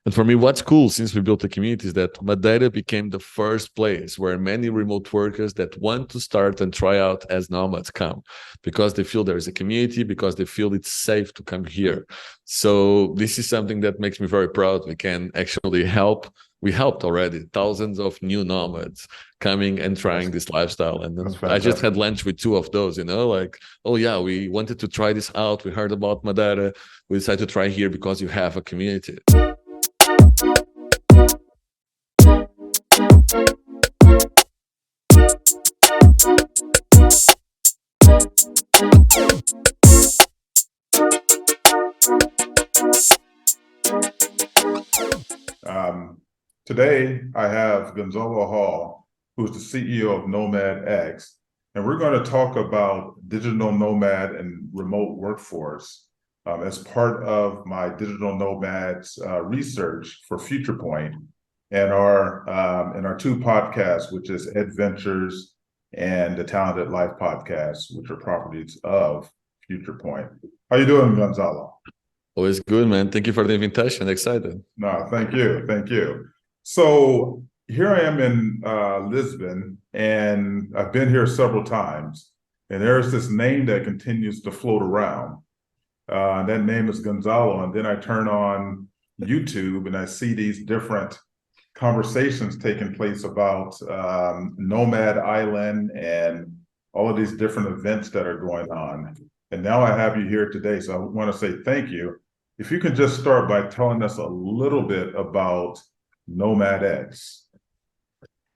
And for me, what's cool since we built the community is that Madeira became the first place where many remote workers that want to start and try out as nomads come, because they feel there is a community, because they feel it's safe to come here. So this is something that makes me very proud. We can actually help. We helped already thousands of new nomads coming and trying this lifestyle. And That's then I just fantastic. had lunch with two of those, like, oh yeah, we wanted to try this out. We heard about Madeira. We decided to try here because you have a community. Um, Today, I have Goncalo Hall, who's the CEO of NomadX, and we're going to talk about digital nomad and remote workforce as part of my digital nomads research for Future Point and our two podcasts, which is Adventures and the Talented Life podcast, which are properties of Future Point. How you doing, Gonzalo? Always good, man. Thank you for the invitation. Excited. No, thank you. Thank you. So here I am in Lisbon, and I've been here several times, and there's this name that continues to float around. That name is Gonzalo, and then I turn on YouTube and I see these different conversations taking place about Nomad Island and all of these different events that are going on. And now I have you here today, so I want to say thank you. If you could just start by telling us a little bit about NomadX.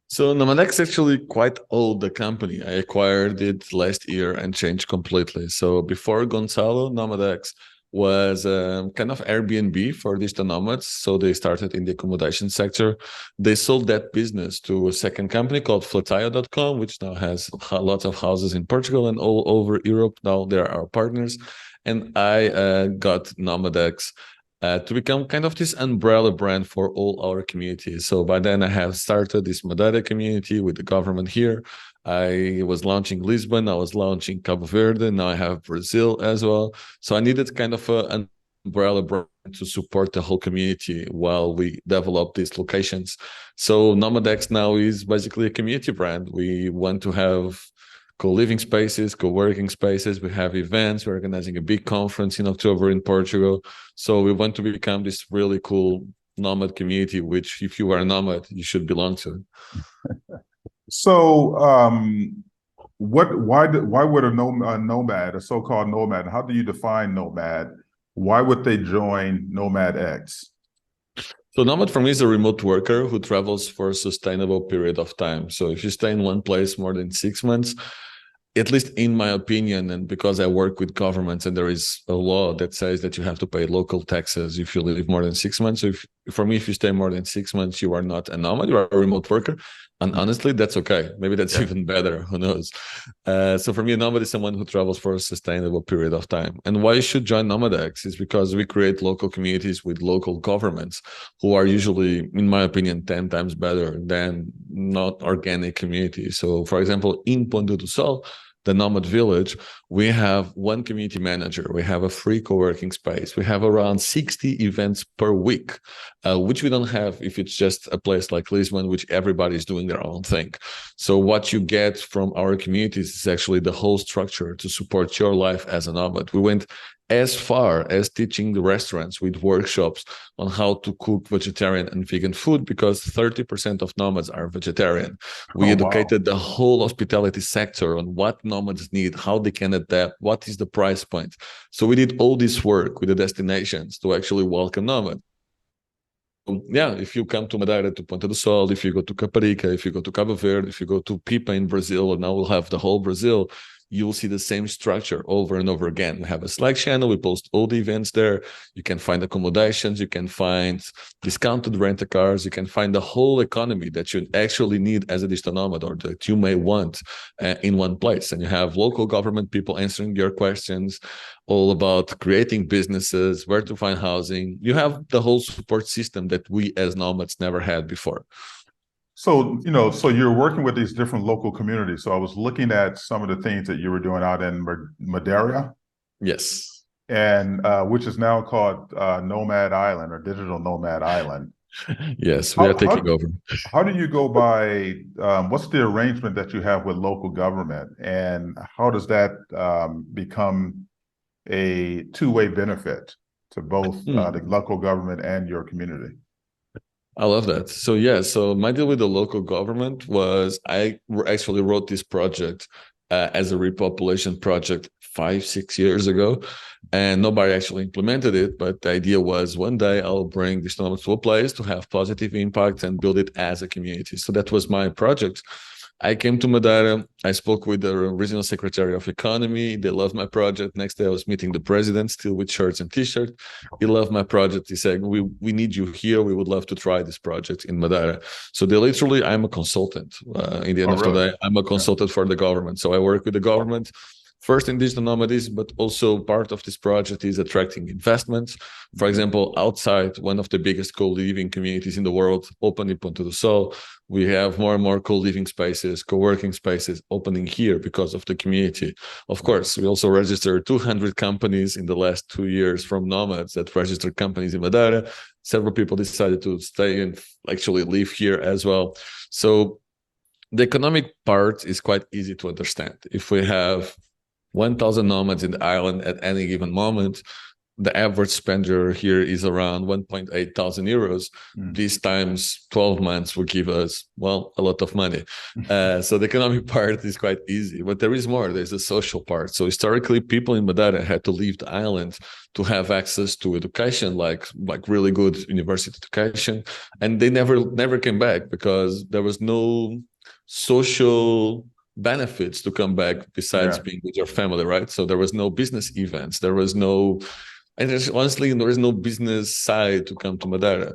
So NomadX is actually quite old, the company. I acquired it last year and changed completely. So before Gonzalo, NomadX was kind of Airbnb for digital nomads. So they started in the accommodation sector. They sold that business to a second company called Flotio.com, which now has lots of houses in Portugal and all over Europe. Now they're our partners. And I got NomadX to become kind of this umbrella brand for all our communities. So by then I have started this Madeira community with the government here. I was launching Lisbon, I was launching Cabo Verde, now I have Brazil as well. So I needed kind of an umbrella brand to support the whole community while we develop these locations. So NomadX now is basically a community brand. We want to have co-living spaces, co-working spaces. We have events. We're organizing a big conference in October in Portugal. So we want to become this really cool nomad community, which if you are a nomad, you should belong to. So, why would a nomad, a so-called nomad, how do you define nomad? Why would they join NomadX? So nomad for me is a remote worker who travels for a sustainable period of time. So if you stay in one place more than 6 months, at least in my opinion, and because I work with governments and there is a law that says that you have to pay local taxes if you live more than 6 months. So for me, if you stay more than 6 months, you are not a nomad, you are a remote worker. And honestly, that's okay. Maybe that's even better. Who knows? So for me, a nomad is someone who travels for a sustainable period of time. And why you should join NomadX is because we create local communities with local governments who are usually, in my opinion, 10 times better than not organic communities. So for example, in Ponta do Sol, the Nomad Village, we have one community manager. We have a free co-working space. We have around 60 events per week, which we don't have if it's just a place like Lisbon, which everybody is doing their own thing. So what you get from our communities is actually the whole structure to support your life as a nomad. We went as far as teaching the restaurants with workshops on how to cook vegetarian and vegan food, because 30% of nomads are vegetarian. We Oh, wow. educated the whole hospitality sector on what nomads need, how they can adapt, what is the price point. So we did all this work with the destinations to actually welcome nomads. Yeah, if you come to Madeira, to Ponta do Sol, if you go to Caparica, if you go to Cabo Verde, if you go to Pipa in Brazil, and now we'll have the whole Brazil, you will see the same structure over and over again. We have a Slack channel. We post all the events there. You can find accommodations. You can find discounted rent cars. You can find the whole economy that you actually need as a digital nomad or that you may want in one place. And you have local government people answering your questions, all about creating businesses, where to find housing. You have the whole support system that we as nomads never had before. So, so you're working with these different local communities. So I was looking at some of the things that you were doing out in Madeira. Yes. and which is now called Nomad Island or Digital Nomad Island. Yes, we are How taking how over. how do you go by? What's the arrangement that you have with local government, and how does that become a two-way benefit to both the Hmm. local government and your community? I love that. So yeah, so my deal with the local government was actually wrote this project as a repopulation project 5, 6 years ago, and nobody actually implemented it. But the idea was one day I'll bring this nomads to a place to have positive impact and build it as a community. So that was my project. I came to Madeira. I spoke with the regional secretary of economy. They loved my project. Next day, I was meeting the president, still with shirts and t-shirt. He loved my project. He said, "We need you here. We would love to try this project in Madeira." So they literally, I'm a consultant. In the end Oh, of the really? day, I'm a Yeah. consultant for the government. So I work with the government. First in digital nomadism, but also part of this project is attracting investments. For example, outside one of the biggest co-living communities in the world, open in Ponta do Sol, we have more and more co-living spaces, co-working spaces opening here because of the community. Of course, we also registered 200 companies in the last 2 years from nomads that registered companies in Madeira. Several people decided to stay and actually live here as well. So the economic part is quite easy to understand. If we have 1,000 nomads in the island at any given moment, the average spender here is around 1.8 thousand euros. Mm. These times 12 months will give us, well, a lot of money. So the economic part is quite easy, but there is more. There's a social part. So historically, people in Madeira had to leave the island to have access to education, like really good university education, and they never came back because there was no social benefits to come back besides Yeah. being with your family, right? So there was no business events, there was no, and honestly, there is no business side to come to Madeira.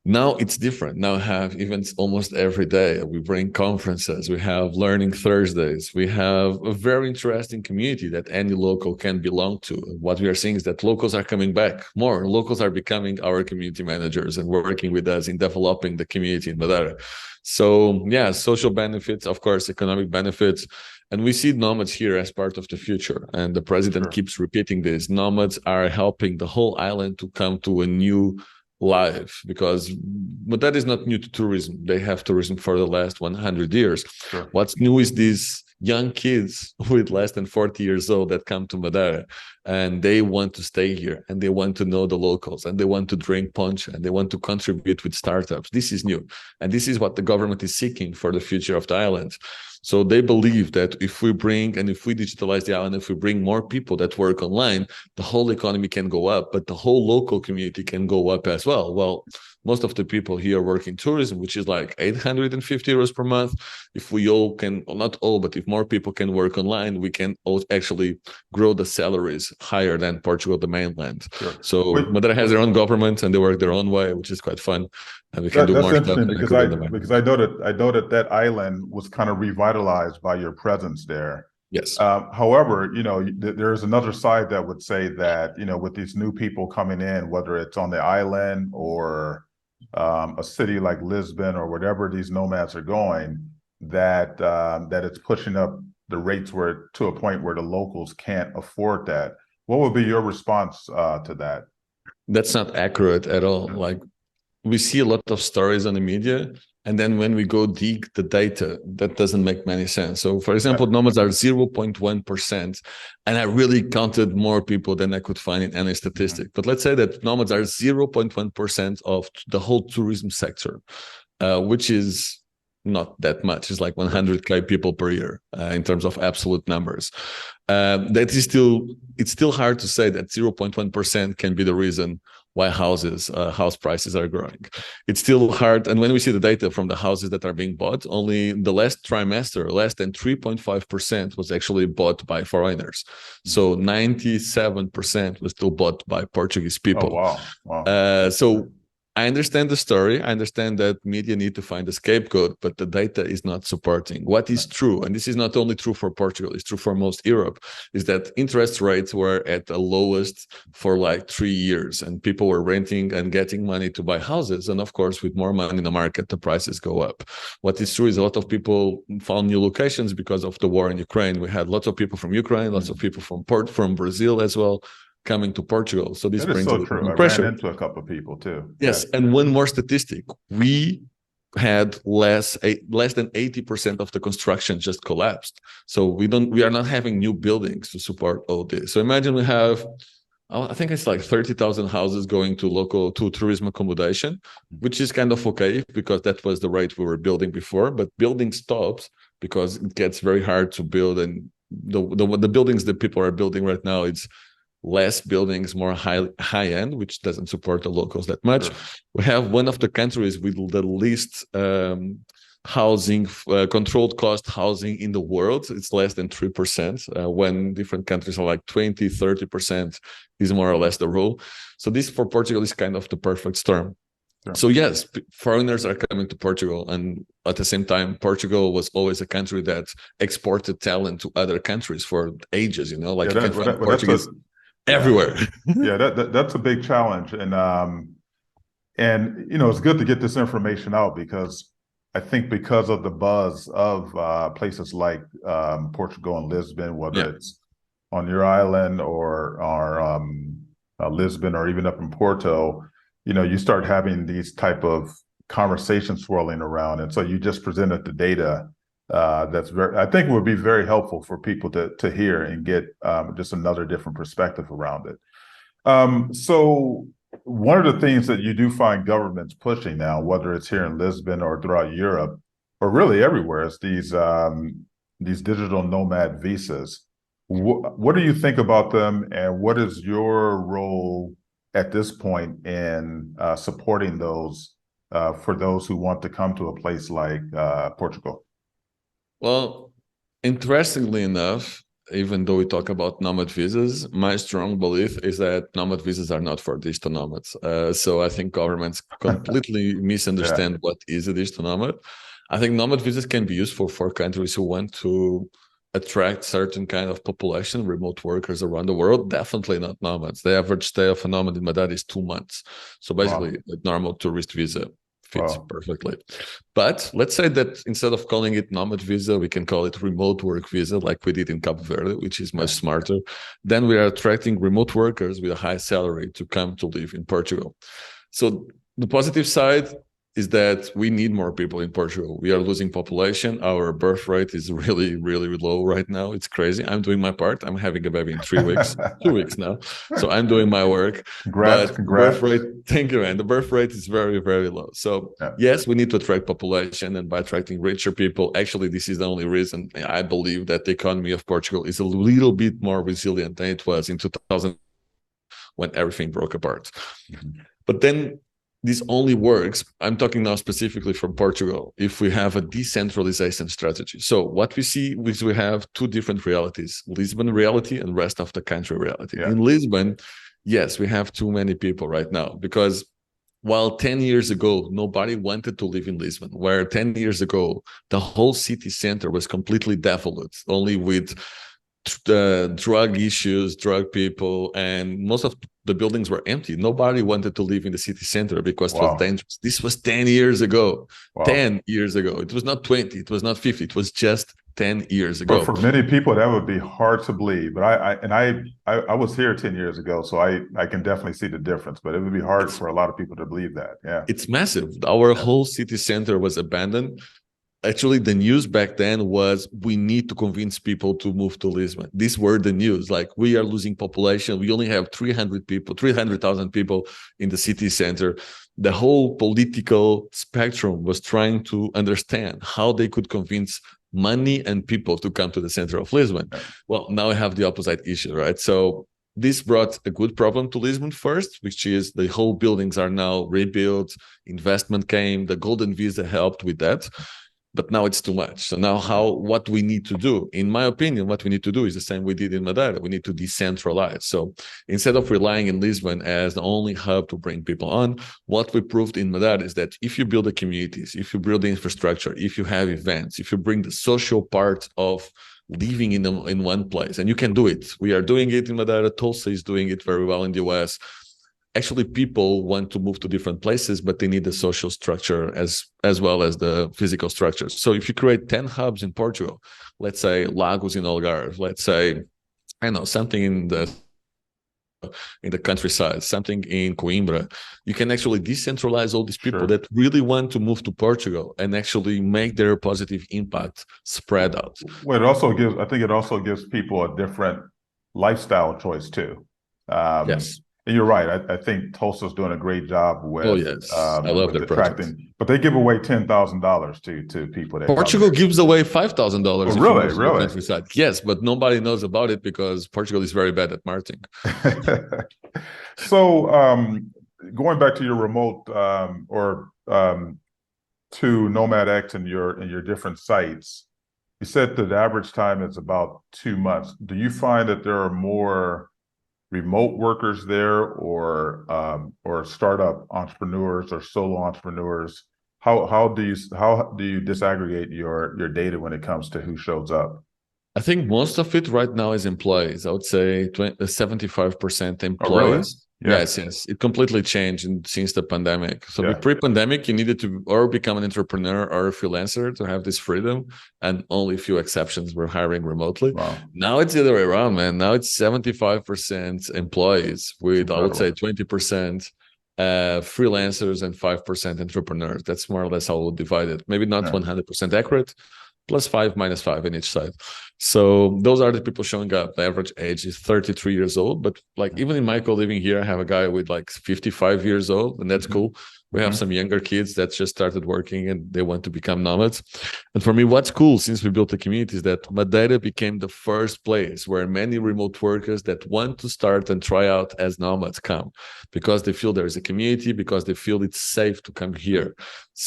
Now it's different. Now I have events almost every day. We bring conferences. We have learning Thursdays. We have a very interesting community that any local can belong to. What we are seeing is that locals are coming back more. Locals are becoming our community managers and working with us in developing the community in Madeira. So yeah, social benefits, of course, economic benefits. And we see nomads here as part of the future. And the president Sure. keeps repeating this. Nomads are helping the whole island to come to a new life, because but that is not new to tourism. They have tourism for the last 100 years. Sure. What's new is these young kids with less than 40 years old that come to Madeira, and they want to stay here, and they want to know the locals, and they want to drink punch, and they want to contribute with startups. This is new, and this is what the government is seeking for the future of the island. So they believe that if we bring and if we digitalize the island, if we bring more people that work online, the whole economy can go up, but the whole local community can go up as well. Well, most of the people here work in tourism, which is like 850 euros per month. If we all can, well, not all, but if more people can work online, we can actually grow the salaries higher than Portugal, the mainland. Sure. So Wait, Madeira has their own government and they work their own way, which is quite fun. And we can do that's more stuff interesting than I because could do I in the because mainland. I know that that island was kind of revitalized by your presence there. Yes. However, there's another side that would say that, with these new people coming in, whether it's on the island or a city like Lisbon or whatever these nomads are going, that it's pushing up the rates where to a point where the locals can't afford that. What would be your response to that? That's not accurate at all. Like, we see a lot of stories on the media, and then when we go dig the data, that doesn't make many sense. So for example, Yeah. nomads are 0.1%, and I really counted more people than I could find in any statistic. But let's say that nomads are 0.1% of the whole tourism sector, which is not that much. It's like 100K people per year in terms of absolute numbers. That is still, it's still hard to say that 0.1% can be the reason why house prices are growing. It's still hard. And when we see the data from the houses that are being bought, only the last trimester, less than 3.5% was actually bought by foreigners. So 97% was still bought by Portuguese Oh, people. wow. Wow. So I understand the story. I understand that media need to find a scapegoat, but the data is not supporting. What is true, and this is not only true for Portugal, it's true for most Europe, is that interest rates were at the lowest for like 3 years, and people were renting and getting money to buy houses. And of course, with more money in the market, the prices go up. What is true is a lot of people found new locations because of the war in Ukraine. We had lots of people from Ukraine, lots of people from Brazil as well. coming to Portugal. So this That is brings a so little true. more I ran pressure. into a couple of people too. Yes, and one more statistic: we had less than 80% of the construction just collapsed. So we are not having new buildings to support all this. So imagine we have, I think it's like 30,000 houses going to tourism accommodation, which is kind of okay because that was the rate we were building before. But building stops because it gets very hard to build, and the buildings that people are building right now, it's less buildings, more high end, which doesn't support the locals that much. Sure. We have one of the countries with the least housing, controlled cost housing in the world. It's less than 3%, when different countries are like 20, 30% is more or less the rule. So this for Portugal is kind of the perfect storm. Sure. So yes, foreigners are coming to Portugal, and at the same time, Portugal was always a country that exported talent to other countries for ages. You know, like you can find Portuguese everywhere. Yeah, that's a big challenge, and you know, it's good to get this information out because I think because of the buzz of places like Portugal and Lisbon, whether it's on your island or Lisbon or even up in Porto, you know, you start having these type of conversations swirling around, and so you just presented the data. That's I think would be very helpful for people to hear and get just another different perspective around it. So one of the things that you do find governments pushing now, whether it's here in Lisbon or throughout Europe, or really everywhere, is these digital nomad visas. What do you think about them, and what is your role at this point in supporting those for those who want to come to a place like Portugal? Well, interestingly enough, even though we talk about nomad visas, my strong belief is that nomad visas are not for digital nomads. So I think governments completely misunderstand what is a digital nomad. I think nomad visas can be useful for countries who want to attract certain kind of population, remote workers around the world. Definitely not nomads. The average stay of a nomad in Madeira is 2 months. So basically, a normal tourist visa fits perfectly. But let's say that instead of calling it nomad visa, we can call it remote work visa, like we did in Cape Verde, which is much smarter. Then we are attracting remote workers with a high salary to come to live in Portugal. So the positive side is that we need more people in Portugal. We are losing population. Our birth rate is really, really low right now. It's crazy. I'm doing my part. I'm having a baby in 3 weeks, 2 weeks now. So I'm doing my work. Congrats. Birth rate, thank you, man. The birth rate is very, very low. So yes, we need to attract population, and by attracting richer people, actually, this is the only reason I believe that the economy of Portugal is a little bit more resilient than it was in 2000 when everything broke apart. But then this only works, I'm talking now specifically from Portugal, if we have a decentralization strategy. So what we see is we have two different realities, Lisbon reality and rest of the country reality. In Lisbon, yes, we have too many people right now, because while 10 years ago, nobody wanted to live in Lisbon, where 10 years ago, the whole city center was completely desolate, only with drug issues, drug people, and most of the buildings were empty. Nobody wanted to live in the city center because it was dangerous. This was 10 years ago. 10 years ago. It was not 20, it was not 50, it was just 10 years ago. But for many people, that would be hard to believe. But I was here 10 years ago, so I can definitely see the difference. But it would be hard for a lot of people to believe that. Yeah, it's massive. Our whole city center was abandoned. Actually, the news back then was we need to convince people to move to Lisbon. These were the news. Like, we are losing population. We only have 300,000 people in the city center. The whole political spectrum was trying to understand how they could convince money and people to come to the center of Lisbon. Well, now I have the opposite issue, right? So this brought a good problem to Lisbon first, which is the whole buildings are now rebuilt. Investment came. The Golden Visa helped with that. But now it's too much. So now what we need to do, in my opinion, what we need to do is the same we did in Madeira. We need to decentralize. So instead of relying in Lisbon as the only hub to bring people on, what we proved in Madeira is that if you build the communities, if you build the infrastructure, if you have events, if you bring the social part of living in one place, and you can do it. We are doing it in Madeira. Tulsa is doing it very well in the US. Actually, people want to move to different places, but they need the social structure as well as the physical structure. So if you create 10 hubs in Portugal, let's say Lagos in Algarve, let's say, I know, something in the in the countryside, something in Coimbra. You can actually decentralize all these people Sure. that really want to move to Portugal and actually make their positive impact spread out. Well, it also gives, I think it also gives people a different lifestyle choice too. Yes. And you're right. I think Tulsa's doing a great job Oh, yes. I love with their project. attracting, but they give away $10,000 to people that come Portugal there. gives away $5,000 Oh, if you really? move to the Really? countryside. Yes, but nobody knows about it because Portugal is very bad at marketing. So, going back to your remote to NomadX and your different sites, you said that the average time is about 2 months. Do you find that there are more remote workers there, or startup entrepreneurs or solo entrepreneurs? How do you disaggregate your data when it comes to who shows up? I think most of it right now is employees. I would say 75% Oh, really? employees. Yeah, Yes. It completely changed since the pandemic. So yeah, with pre-pandemic, you needed to or become an entrepreneur or a freelancer to have this freedom, and only a few exceptions were hiring remotely. wow, Now it's the other way around, man. Now it's 75% employees it's with, I would say, incredible. 20% freelancers and 5% entrepreneurs. That's more or less how we'll divide it. Maybe not Yeah, 100% accurate, +5, -5 in each side. So those are the people showing up. The average age is 33 years old. But like even in my co-living here, I have a guy with like 55 years old, and that's hmm cool. We have hmm some younger kids that just started working and they want to become nomads. And for me, what's cool since we built the community is that Madeira became the first place where many remote workers that want to start and try out as nomads come, because they feel there is a community, because they feel it's safe to come here.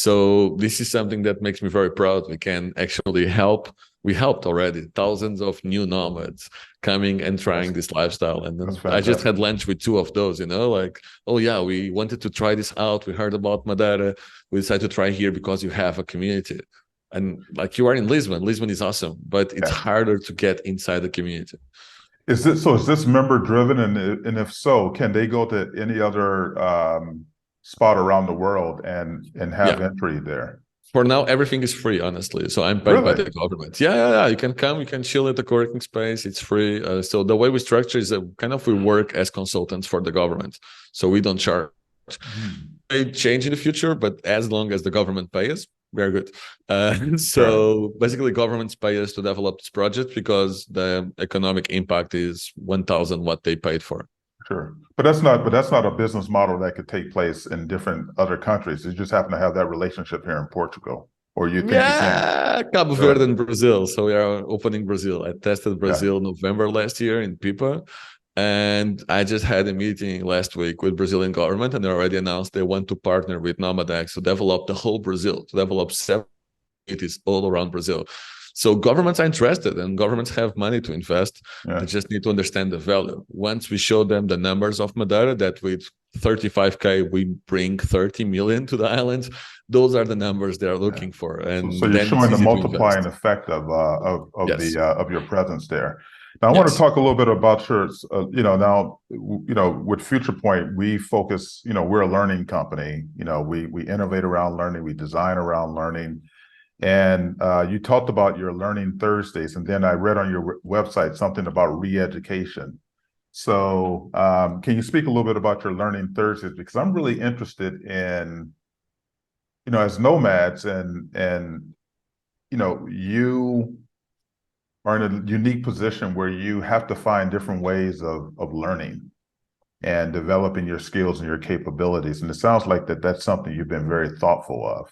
So this is something that makes me very proud. We can actually help. We helped already thousands of new nomads coming and trying this lifestyle. And that's then I just fantastic. had lunch with two of those, like, oh yeah, we wanted to try this out. We heard about Madeira. We decided to try here because you have a community. And like you are in Lisbon. Lisbon is awesome, but it's Yeah. harder to get inside the community. Is this member driven, and if so, can they go to any other spot around the world and have Yeah. entry there? For now, everything is free, honestly. So I'm paid by Really? the government. Yeah. You can come, you can chill at the co-working space. It's free. So the way we structure is that kind of we work as consultants for the government. So we don't charge. Hmm. May change in the future, but as long as the government pays, we are good. Sure, So basically, governments pay us to develop this project because the economic impact is 1,000 what they paid for. sure. But that's not a business model that could take place in different other countries. You just happen to have that relationship here in Portugal, or you think you can? Yeah, Cabo Really? Verde and Brazil. So we are opening Brazil. I tested Yeah. Brazil November last year in Pipa. And I just had a meeting last week with Brazilian government, and they already announced they want to partner with NomadX to develop the whole Brazil, to develop 7 cities all around Brazil. So governments are interested and governments have money to invest. Yeah. They just need to understand the value. Once we show them the numbers of Madeira, that with 35K, we bring 30 million to the islands, those are the numbers they're Yeah. looking for. So And you're then it's showing the easy to multiplying invest. effect Yes. of your presence there. Now, I want to Yes. talk a little bit about your, with Future Point, we focus, we're a learning company. We innovate around learning, we design around learning. And you talked about your Learning Thursdays, and then I read on your website something about re-education. So, can you speak a little bit about your Learning Thursdays? Because I'm really interested in, as nomads, and you are in a unique position where you have to find different ways of learning and developing your skills and your capabilities. And it sounds like that's something you've been very thoughtful of.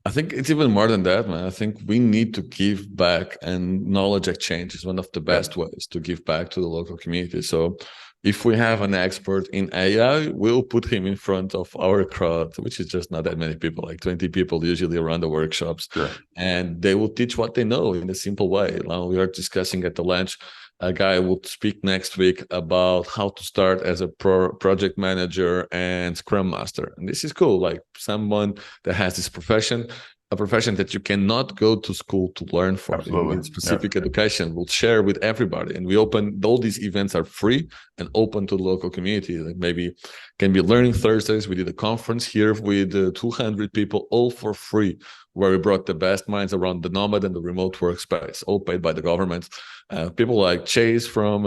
I think it's even more than that, man. I think we need to give back, and knowledge exchange is one of the Yeah, best ways to give back to the local community. So if we have an expert in AI, we'll put him in front of our crowd, which is just not that many people, like 20 people usually around the workshops. sure. And they will teach what they know in a simple way. Now we are discussing at the lunch, a guy will speak next week about how to start as a project manager and scrum master. And this is cool, like someone that has this profession. a profession that you cannot go to school to learn for. Absolutely. You need specific education. We'll share with everybody. And we open, all these events are free and open to the local community. Like maybe can be Learning Thursdays. We did a conference here with 200 people, all for free, where we brought the best minds around the Nomad and the remote workspace, all paid by the government. People like Chase from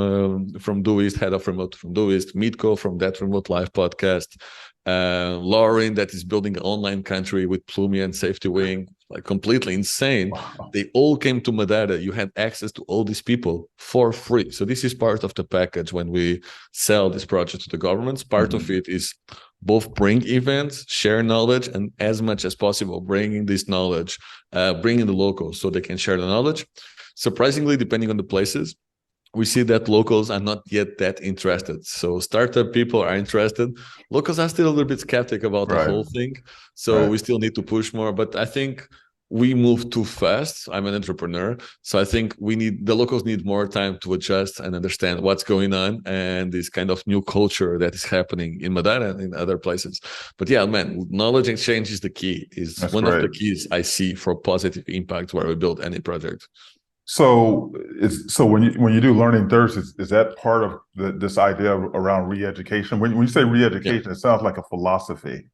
Doist, head of remote from Doist, Mitko from That Remote Life podcast, Lauren that is building an online country with Plumie and Safety Wing, like completely insane. Wow. They all came to Madeira. You had access to all these people for free. So this is part of the package when we sell this project to the governments. Part of it is both bring events, share knowledge, and as much as possible, bringing this knowledge, bringing the locals so they can share the knowledge. Surprisingly, depending on the places, we see that locals are not yet that interested. So startup people are interested. Locals are still a little bit skeptic about the whole thing. So we still need to push more. But I think we move too fast. I'm an entrepreneur. So I think the locals need more time to adjust and understand what's going on and this kind of new culture that is happening in Madeira and in other places. But yeah, man, knowledge exchange is the key, of the keys I see for positive impact where we build any project. So when you do Learning Thursdays, is that part of this idea around re-education? When you say re-education, it sounds like a philosophy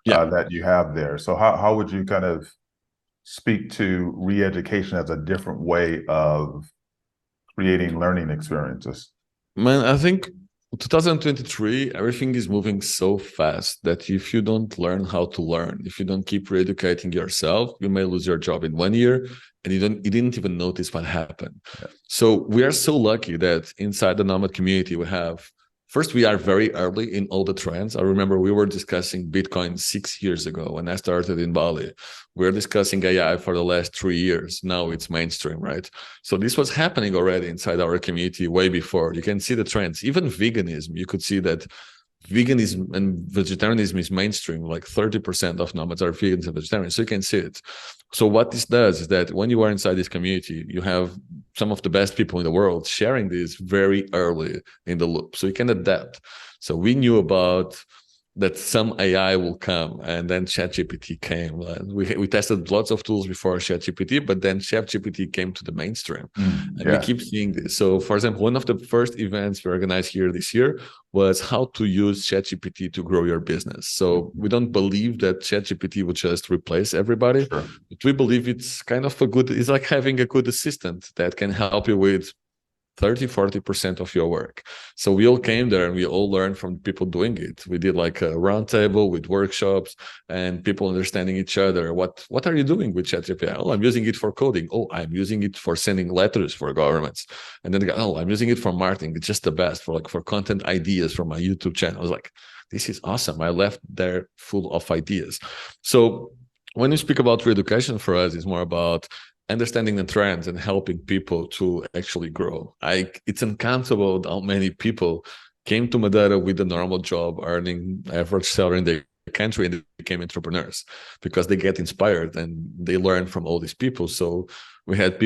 that you have there. So how would you kind of speak to re-education as a different way of creating learning experiences? Man, I think 2023, everything is moving so fast that if you don't learn how to learn, if you don't keep re-educating yourself, you may lose your job in 1 year and you didn't even notice what happened. So we are so lucky that inside the Nomad community, we are very early in all the trends. I remember we were discussing Bitcoin 6 years ago when I started in Bali. We were discussing AI for the last 3 years. Now it's mainstream, right? So this was happening already inside our community way before. You can see the trends. Even veganism, you could see that veganism and vegetarianism is mainstream. Like 30% of nomads are vegans and vegetarians. So you can see it. So what this does is that when you are inside this community, you have some of the best people in the world sharing this very early in the loop. So you can adapt. So we knew about that some AI will come, and then ChatGPT came. We tested lots of tools before ChatGPT, but then ChatGPT came to the mainstream. We keep seeing this. So, for example, one of the first events we organized here this year was how to use ChatGPT to grow your business. So we don't believe that ChatGPT would just replace everybody, but we believe it's kind of it's like having a good assistant that can help you with 30-40% of your work. So we all came there and we all learned from people doing it. We did like a roundtable with workshops and people understanding each other. What are you doing with ChatGPT? Oh, I'm using it for coding. Oh, I'm using it for sending letters for governments. And then they go, oh, I'm using it for marketing. It's just the best for content ideas from my YouTube channel. I was like, this is awesome. I left there full of ideas. So when you speak about re-education, for us, it's more about understanding the trends and helping people to actually grow. It's uncountable how many people came to Madeira with a normal job, earning average salary in the country, and they became entrepreneurs because they get inspired and they learn from all these people. So we had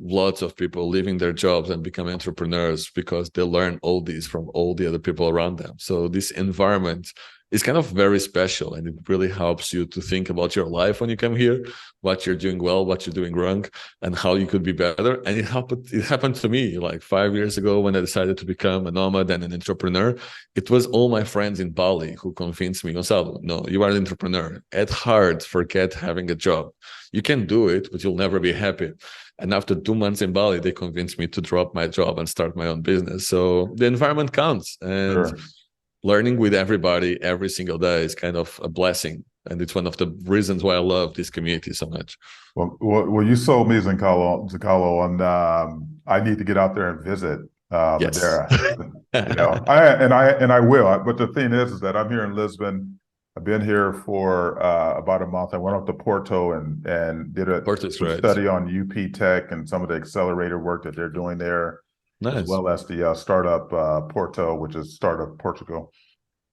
lots of people leaving their jobs and become entrepreneurs because they learn all these from all the other people around them. So this environment is kind of very special, and it really helps you to think about your life when you come here, what you're doing well, what you're doing wrong, and how you could be better. And it happened to me like 5 years ago when I decided to become a nomad and an entrepreneur. It was all my friends in Bali who convinced me, Goncalo, no, you are an entrepreneur. At heart, forget having a job. You can do it, but you'll never be happy. And after 2 months in Bali, they convinced me to drop my job and start my own business. So the environment counts. And learning with everybody every single day is kind of a blessing. And it's one of the reasons why I love this community so much. Well, you sold me, Goncalo, and I need to get out there and visit Madeira. I will. But the thing is that I'm here in Lisbon. I've been here for about a month. I went up to Porto and did a study on UP Tech and some of the accelerator work that they're doing there. Nice. As well as the startup Porto, which is Startup Portugal.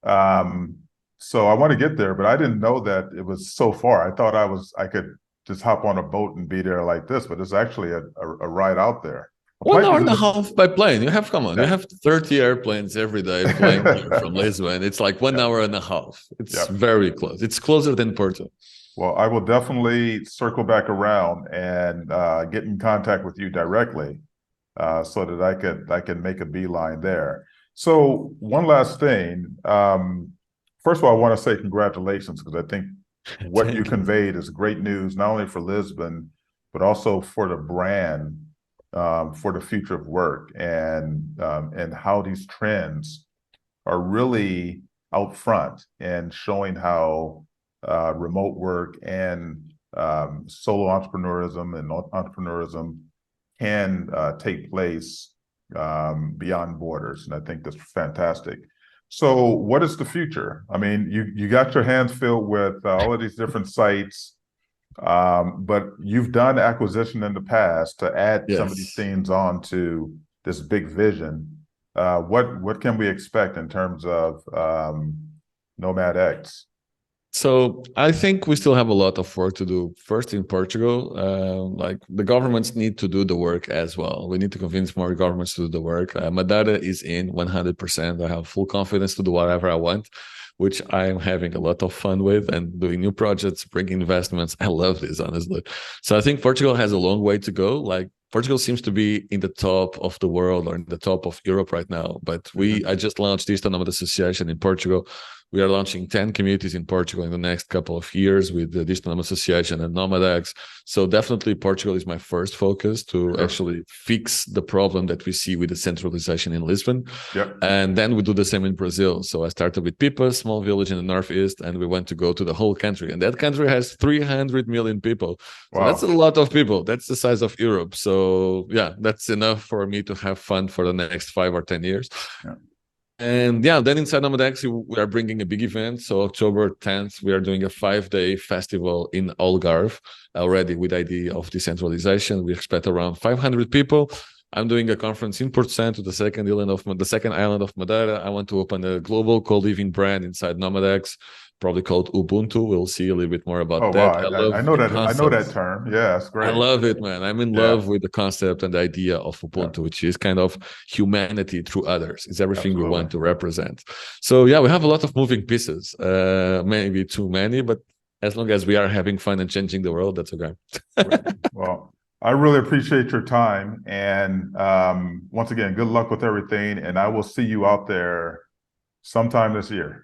So I want to get there, but I didn't know that it was so far. I thought I could just hop on a boat and be there like this, but it's actually a ride out there. 1 hour and a half by plane. You have 30 airplanes every day flying here from Lisbon. It's like 1 hour and a half. It's very close. It's closer than Porto. Well, I will definitely circle back around and get in contact with you directly so that I can make a beeline there. So one last thing. First of all, I want to say congratulations because I think what you Thank you. conveyed is great news, not only for Lisbon, but also for the brand, for the future of work, and how these trends are really out front and showing how remote work and solo entrepreneurism and entrepreneurism can take place beyond borders. And I think that's fantastic. So what is the future? I mean, you got your hands filled with all of these different sites, but you've done acquisition in the past to add some of these Yes. things on to this big vision. What can we expect in terms of NomadX? So I think we still have a lot of work to do. First in Portugal, like the governments need to do the work as well. We need to convince more governments to do the work. Madeira is in 100%. I have full confidence to do whatever I want, which I'm having a lot of fun with and doing new projects, bringing investments. I love this, honestly. So I think Portugal has a long way to go. Like Portugal seems to be in the top of the world or in the top of Europe right now. But I just launched the Nomad Association in Portugal. We are launching 10 communities in Portugal in the next couple of years with the Digital Nomad Association and NomadX. So definitely Portugal is my first focus to actually fix the problem that we see with the centralization in Lisbon. Yep. And then we do the same in Brazil. So I started with Pipa, small village in the northeast, and we want to go to the whole country. And that country has 300 million people. So that's a lot of people. That's the size of Europe. So yeah, that's enough for me to have fun for the next 5 or 10 years. Yeah. And yeah, then inside NomadX, we are bringing a big event. So October 10th, we are doing a 5-day festival in Algarve already with idea of decentralization. We expect around 500 people. I'm doing a conference in Port Santo, the second island of Madeira. I want to open a global co-living brand inside NomadX, probably called Ubuntu. We'll see a little bit more about that. Wow. I love I know the that. I know that concept. term. Yeah, it's I great. love it, man. I'm in Yeah. love with the concept and the idea of Yeah. Ubuntu, which is kind of humanity through others. It's everything we Absolutely. want to represent. So yeah, we have a lot of moving pieces. Maybe too many, but as long as we are having fun and changing the world, that's okay. Well, I really appreciate your time. And once again, good luck with everything. And I will see you out there sometime this year.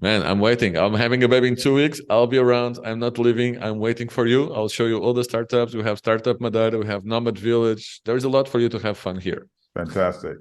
Man, I'm waiting. I'm having a baby in 2 weeks. I'll be around. I'm not leaving. I'm waiting for you. I'll show you all the startups. We have Startup Madeira. We have Nomad Village. There's a lot for you to have fun here. Fantastic.